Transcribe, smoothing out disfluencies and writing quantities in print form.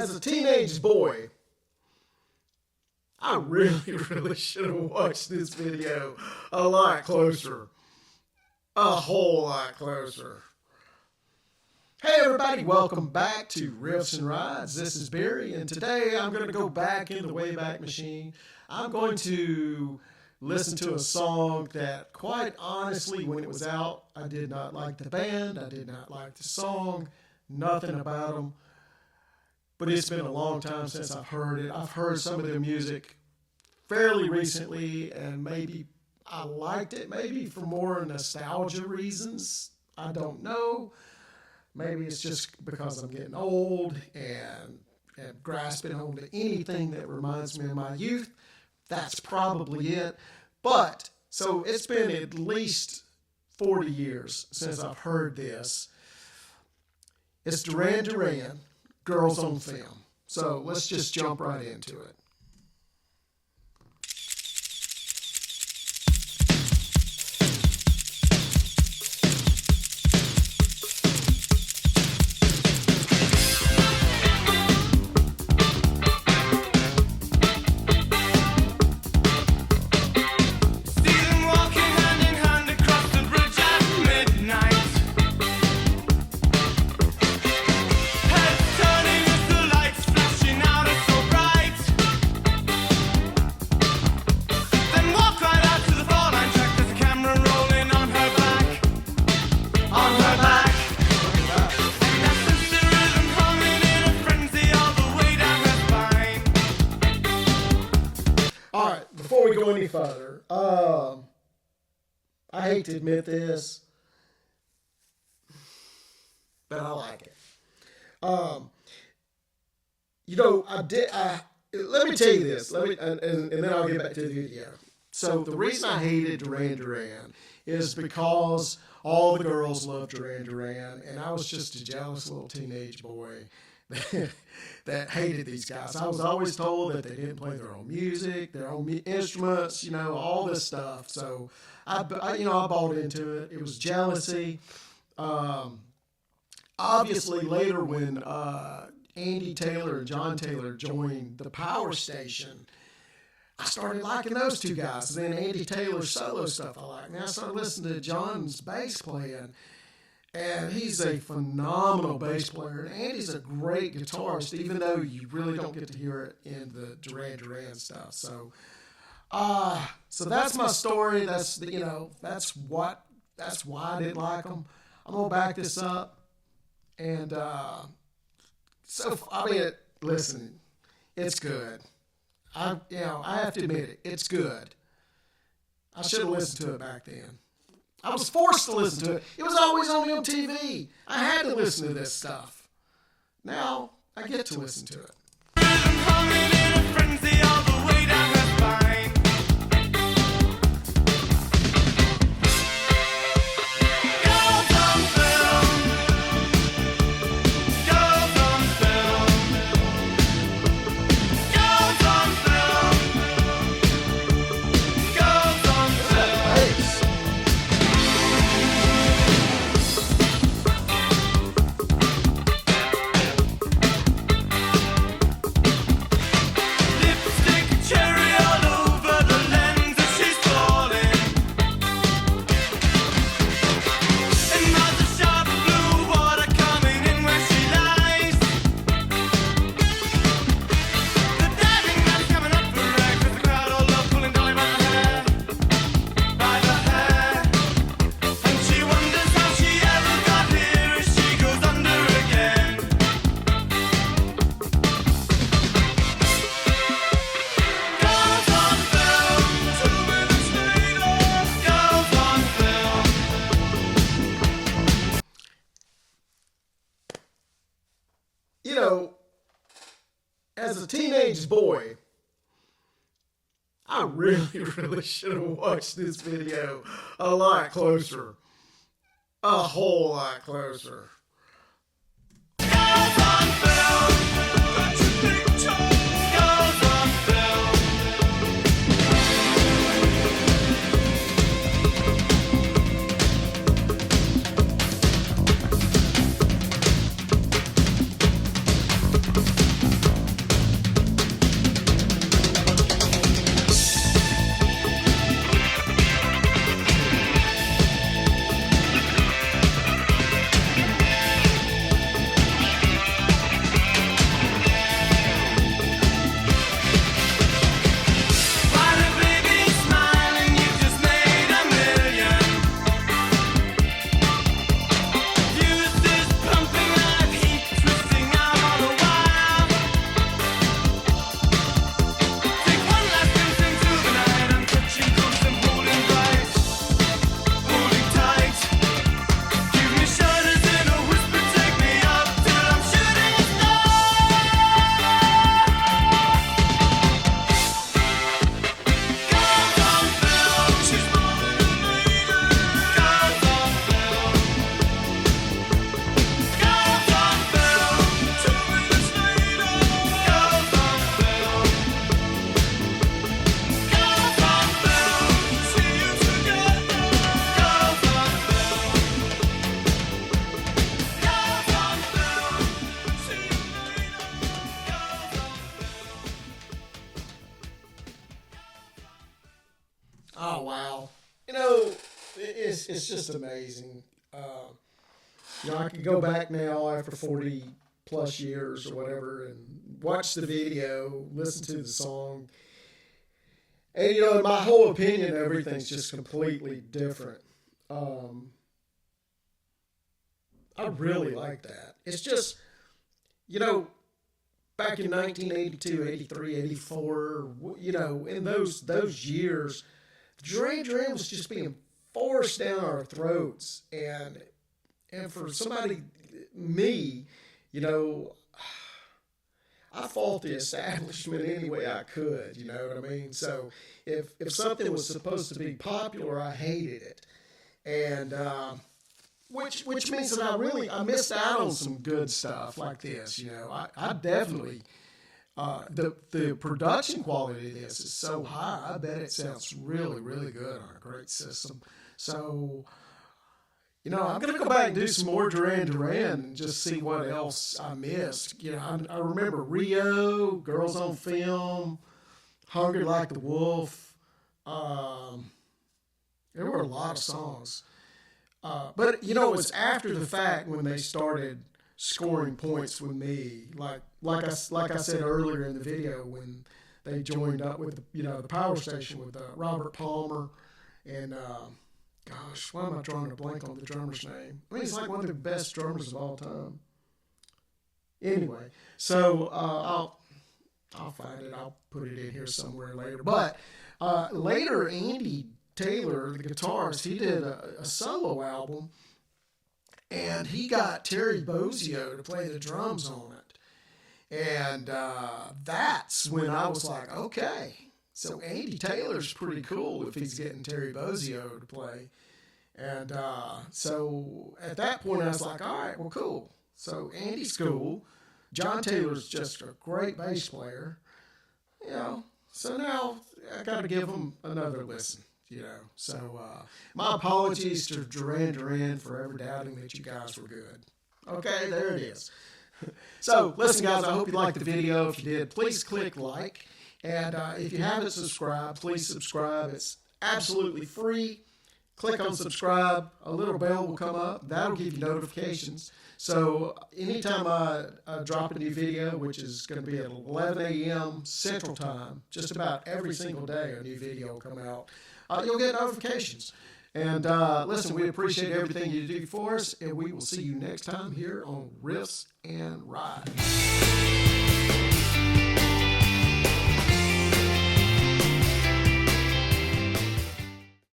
as a teenage boy, I really should have watched this video a lot closer. A whole lot closer. Hey everybody, welcome back to Riffs and Rides. This is Barry, and today I'm going to go back in the Wayback Machine. I'm going to listen to a song that, quite honestly, when it was out, I did not like the band, I did not like the song, nothing about them. But it's been a long time since I've heard it. I've heard some of their music fairly recently, and maybe I liked it, maybe for more nostalgia reasons. I don't know. Maybe it's just because I'm getting old and grasping onto anything that reminds me of my youth. That's probably it. But, so it's been at least 40 years since I've heard this. It's Duran Duran, Girls on Film. So let's just jump right into it. Before we go any further, I hate to admit this, but I like it. Let me tell you this, and then I'll get back to the video. So the reason I hated Duran Duran is because all the girls love Duran Duran, and I was just a jealous little teenage boy that hated these guys. I was always told that they didn't play their own music, their own instruments, all this stuff. So I bought into it. It was jealousy. Obviously, later when Andy Taylor and John Taylor joined the Power Station, I started liking those two guys. And then Andy Taylor's solo stuff I liked. And I started listening to John's bass playing. And he's a phenomenal bass player. And Andy's a great guitarist, even though you really don't get to hear it in the Duran Duran stuff. So that's my story. That's why I didn't like them. I'm gonna back this up. And listen, it's good. I have to admit it. It's good. I should have listened to it back then. I was forced to listen to it. It was always on MTV. I had to listen to this stuff. Now, I get to listen to it. As a teenage boy, I really should have watched this video a lot closer. A whole lot closer. it's just amazing. I can go back now after 40 plus years or whatever and watch the video, listen to the song. And, in my whole opinion, everything's just completely different. I really like that. It's just, back in 1982, 83, 84, in those years, Duran Duran was just being forced down our throats. And for somebody, me, I fought the establishment any way I could, you know what I mean? So if something was supposed to be popular, I hated it. And which means that I missed out on some good stuff like this, I definitely the production quality of this is so high. I bet it sounds really, really good on a great system. So I'm going to go back and do some more Duran Duran and just see what else I missed. I remember Rio, Girls on Film, Hungry Like the Wolf. There were a lot of songs. But, it was after the fact when they started scoring points with me. Like I said earlier in the video, when they joined up with, the power station with Robert Palmer and... gosh, why am I drawing a blank on the drummer's name? I mean, he's like one of the best drummers of all time. Anyway, so I'll find it. I'll put it in here somewhere later. But later, Andy Taylor, the guitarist, he did a solo album, and he got Terry Bozzio to play the drums on it. And that's when I was like, okay. So Andy Taylor's pretty cool if he's getting Terry Bozzio to play. And so at that point I was like, all right, well, cool. So Andy's cool. John Taylor's just a great bass player. So now I got to give him another listen, So my apologies to Duran Duran for ever doubting that you guys were good. Okay, there it is. So listen, guys, I hope you liked the video. If you did, please click like. And if you haven't subscribed, please subscribe. It's absolutely free. Click on subscribe. A little bell will come up. That'll give you notifications. So anytime I drop a new video, which is going to be at 11 a.m. Central Time, just about every single day a new video will come out, you'll get notifications. And listen, we appreciate everything you do for us, and we will see you next time here on Riffs and Rides.